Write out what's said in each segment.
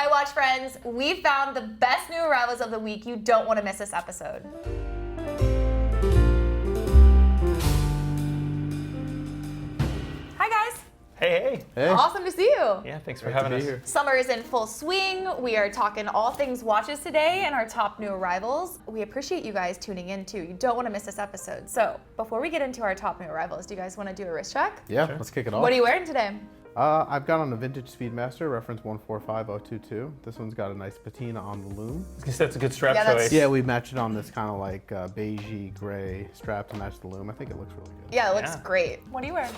Hi, watch friends. We found the best new arrivals of the week. You don't want to miss this episode. Hi, guys. Hey. Awesome to see you. Yeah, thanks for having us here. Summer is in full swing. We are talking all things watches today and our top new arrivals. We appreciate you guys tuning in too. You don't want to miss this episode. So before we get into our top new arrivals, do you guys want to do a wrist check? Yeah, let's kick it off. What are you wearing today? I've got on a vintage Speedmaster, reference 145022. This one's got a nice patina on the loom. That's a good strap Yeah, that's- choice. Yeah, we matched it on this kind of like beigey gray strap to match the loom. I think it looks really good. Yeah, it looks Yeah. great. What are you wearing?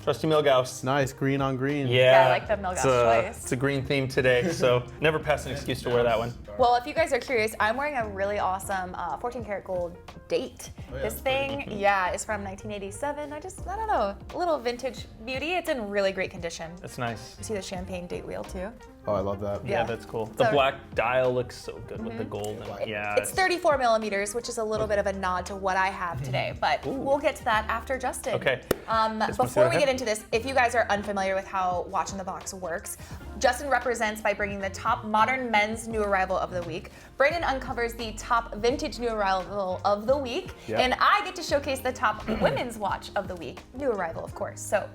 Trusty Milgauss. It's nice, green on green. Yeah, I like the Milgauss it's choice. It's a green theme today, so never pass an excuse to wear that one. Well, if you guys are curious, I'm wearing a really awesome 14 karat gold date. Oh, yeah, This it's thing, yeah, is from 1987. I don't know, a little vintage beauty. It's in really great condition. That's nice. You see the champagne date wheel too? Oh, I love that. Yeah, Yeah. that's cool. The So- black dial looks so good with the gold. And, yeah, It's 34 millimeters, which is a little bit of a nod to what I have today, but we'll get to that after Justin. Okay. Let's Before we ahead. get into this, if you guys are unfamiliar with how Watch in the Box works, Justin represents by bringing the top modern men's new arrival of the week. Brandon uncovers the top vintage new arrival of the week, Yep. and I get to showcase the top women's watch of the week, new arrival, of course. So,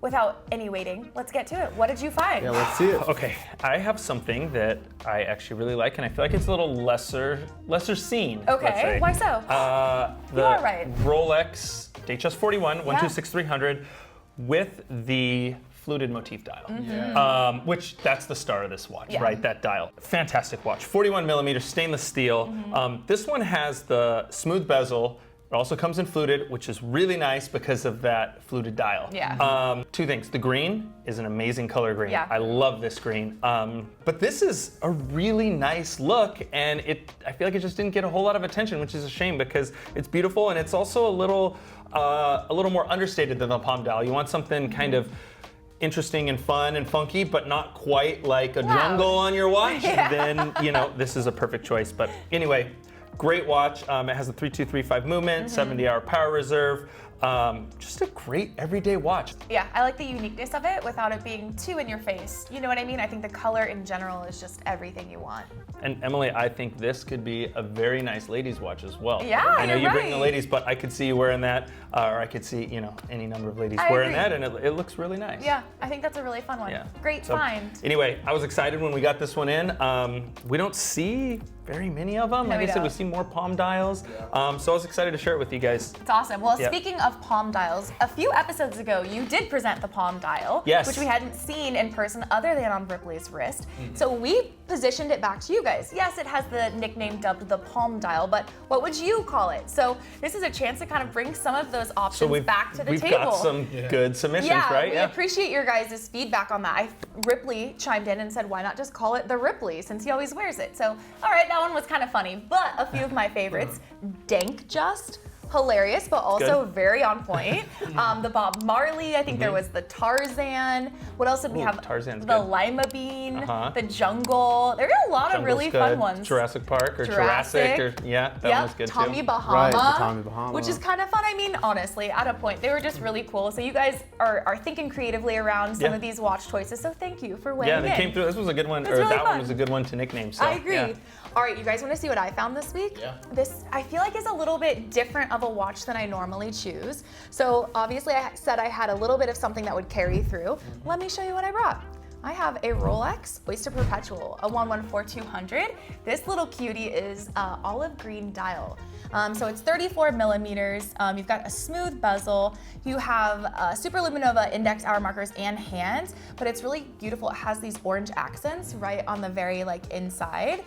without any waiting, let's get to it. What did you find? Yeah, let's see it. Okay, I have something that I actually really like, and I feel like it's a little lesser seen. let's Okay, say. why so? The You are right. Rolex Datejust 41 126300 with the fluted motif dial, which that's the star of this watch, Yeah. right? That dial. Fantastic watch. 41 millimeter stainless steel. This one has the smooth bezel. It also comes in fluted, which is really nice because of that fluted dial. Yeah. Two things. The green is an amazing color green. Yeah. I love this green. But this is a really nice look, and I feel like it just didn't get a whole lot of attention, which is a shame because it's beautiful and it's also a little more understated than the palm dial. You want something kind of interesting and fun and funky, but not quite like a jungle on your watch. Then this is a perfect choice. But anyway. Great watch. It has a 3235 movement, 70-hour power reserve. Just a great everyday watch. Yeah, I like the uniqueness of it without it being too in your face. You know what I mean? I think the color in general is just everything you want. And Emily, I think this could be a very nice ladies' watch as well. Yeah, I know you're you bring the right. ladies, but I could see you wearing that, or I could see any number of ladies I wearing agree. that, and it looks really nice. Yeah, I think that's a really fun one. Yeah. Great So, find. Anyway, I was excited when we got this one in. We don't see very many of them. No, Like we I said, we don't. see more palm dials. So I was excited to share it with you guys. It's awesome. Well, Yep. speaking of palm dials, a few episodes ago, you did present the palm dial, Yes. which we hadn't seen in person other than on Ripley's wrist. So we positioned it back to you guys. Yes, it has the nickname dubbed the palm dial, but what would you call it? So this is a chance to kind of bring some of those options back to the we've table. got some good submissions, Yeah, right? we appreciate your guys' feedback on that. Ripley chimed in and said, why not just call it the Ripley since he always wears it? So, all right, that one was kind of funny. But a few of my favorites, Datejust, hilarious, but also Good. very on point. The Bob Marley, I think there was the Tarzan. What else did we Ooh, have? Tarzan's the good. Lima Bean, Uh-huh. the Jungle. There are a lot of really Jungle's fun good. ones. Jurassic Park or Jurassic. Jurassic, that one was good Tommy too. Bahama, Right, the Tommy Bahama. which is kind of fun. I mean, honestly, at a point, they were just really cool. So you guys are thinking creatively around some Yeah. of these watch choices. So thank you for weighing Yeah, in. they came through. This was a good one, It's or really that one fun. was a good one to nickname. So, I agree. yeah. All right, you guys want to see what I found this week? Yeah. This, I feel like, is a little bit different of a watch than I normally choose. So obviously I said I had a little bit of something that would carry through. Let me show you what I brought. I have a Rolex Oyster Perpetual, a 114200. This little cutie is olive green dial. So it's 34 millimeters. You've got a smooth bezel. You have Superluminova index hour markers and hands, but it's really beautiful. It has these orange accents right on the very inside.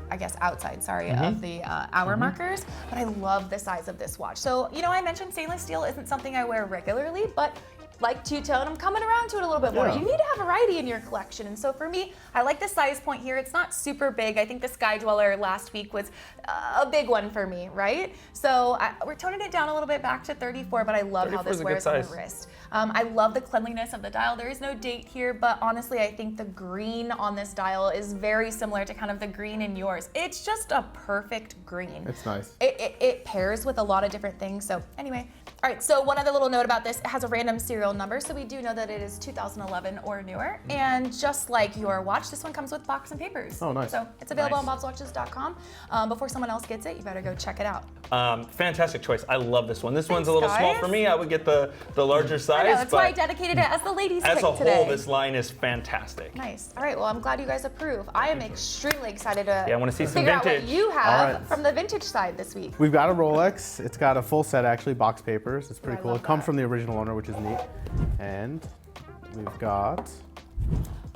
I guess outside, sorry, of the hour markers, but I love the size of this watch. So, I mentioned stainless steel isn't something I wear regularly, but like two-tone, I'm coming around to it a little bit more. Yeah. You need to have variety in your collection. And so for me, I like the size point here. It's not super big. I think the Sky Dweller last week was a big one for me, right? So we're toning it down a little bit back to 34, but I love how 34 is this a good wears on the size. wrist. I love the cleanliness of the dial. There is no date here, but honestly, I think the green on this dial is very similar to kind of the green in yours. It's just a perfect green. It's nice. It pairs with a lot of different things. So anyway, All right, so one other little note about this, it has a random serial number, so we do know that it is 2011 or newer. And just like your watch, this one comes with box and papers. Oh, nice. So it's available Nice. on bobswatches.com. Before someone else gets it, you better go check it out. Fantastic choice. I love this one. This one's a Thanks, little small guys. for me. I would get the larger size. I know, that's why I but dedicated it as the ladies' as pick a whole, today. this line is fantastic. Nice. All right, well, I'm glad you guys approve. I am extremely excited to Yeah, I wanna see some figure out what vintage. you All have right. from the vintage side this week. We've got a Rolex. It's got a full set, actually, box papers. It's pretty I cool. love It comes that. from the original owner, which is neat. And we've got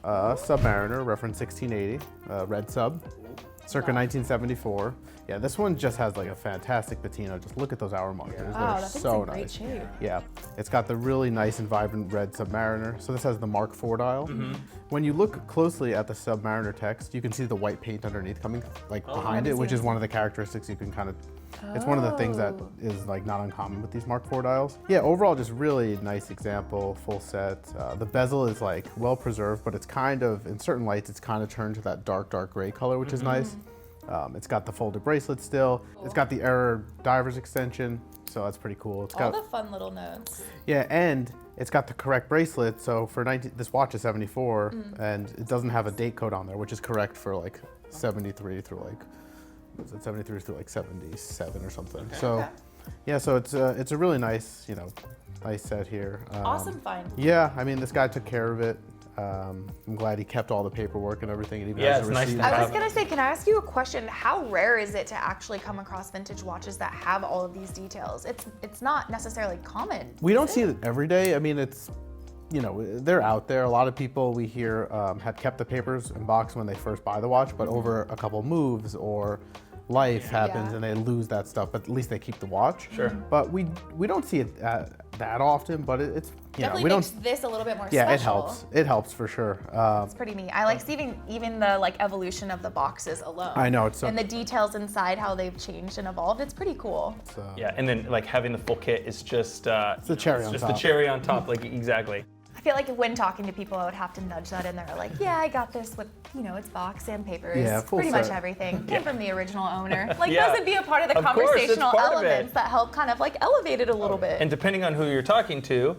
a Submariner, reference 1680, red sub, circa 1974. Yeah, this one just has like a fantastic patina. Just look at those hour markers. Wow, They're that thing's so in great nice. shape. Yeah, it's got the really nice and vibrant red Submariner. So this has the Mark IV dial. When you look closely at the Submariner text, you can see the white paint underneath coming like behind it, which is one of the characteristics you can kind of. It's one of the things that is like not uncommon with these Mark IV dials. Yeah, overall just really nice example, full set. The bezel is like well preserved, but it's kind of, in certain lights, it's kind of turned to that dark gray color, which is nice. It's got the folded bracelet still. It's got the error diver's extension, so that's pretty cool. It's All got, the fun little notes. yeah, and it's got the correct bracelet. So for this watch is 74, and it doesn't have a date code on there, which is correct for like 73 through like, was it 73 through like 77 or something. So, yeah, so it's a really nice, nice set here. Awesome find. Yeah, I mean, this guy took care of it. I'm glad he kept all the paperwork and everything. And even Yeah, has the it's nice receipt. to I was have- gonna say, can I ask you a question? How rare is it to actually come across vintage watches that have all of these details? It's not necessarily common. We don't see it every day. I mean, it's, they're out there. A lot of people we hear had kept the papers in box when they first buy the watch, but over a couple moves or life happens Yeah. and they lose that stuff, but at least they keep the watch. Sure. But we don't see it that often, but it's, Definitely we makes don't. this a little bit more Yeah, special. it helps. It helps for sure. It's pretty neat. I like seeing even the evolution of the boxes alone. I know, it's so- and the details inside, how they've changed and evolved. It's pretty cool. Yeah, and then like having the full kit is just it's the cherry on just top. the cherry on top, like exactly. I feel like when talking to people, I would have to nudge that in there. Like, yeah, I got this with, it's box and papers. Yeah, full pretty much set. everything. Came from the original owner. Like, Yeah. those would be a part of the Of course, it's conversational part of it. elements that help kind of elevate it a little bit. And depending on who you're talking to,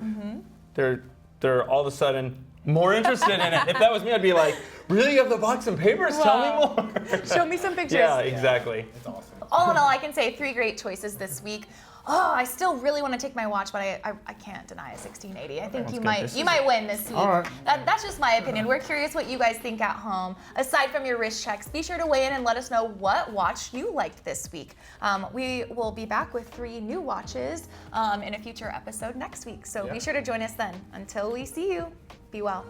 they're all of a sudden more interested in it. If that was me, I'd be like, really, you have the box and papers? Wow. Tell me more. Show me some pictures. Yeah, exactly. All in all, I can say 3 great choices this week. Oh, I still really want to take my watch, but I can't deny a 1680. I think you might win this week. All right. That's just my opinion. We're curious what you guys think at home. Aside from your wrist checks, be sure to weigh in and let us know what watch you liked this week. We will be back with 3 new watches in a future episode next week. So be sure to join us then. Until we see you, be well.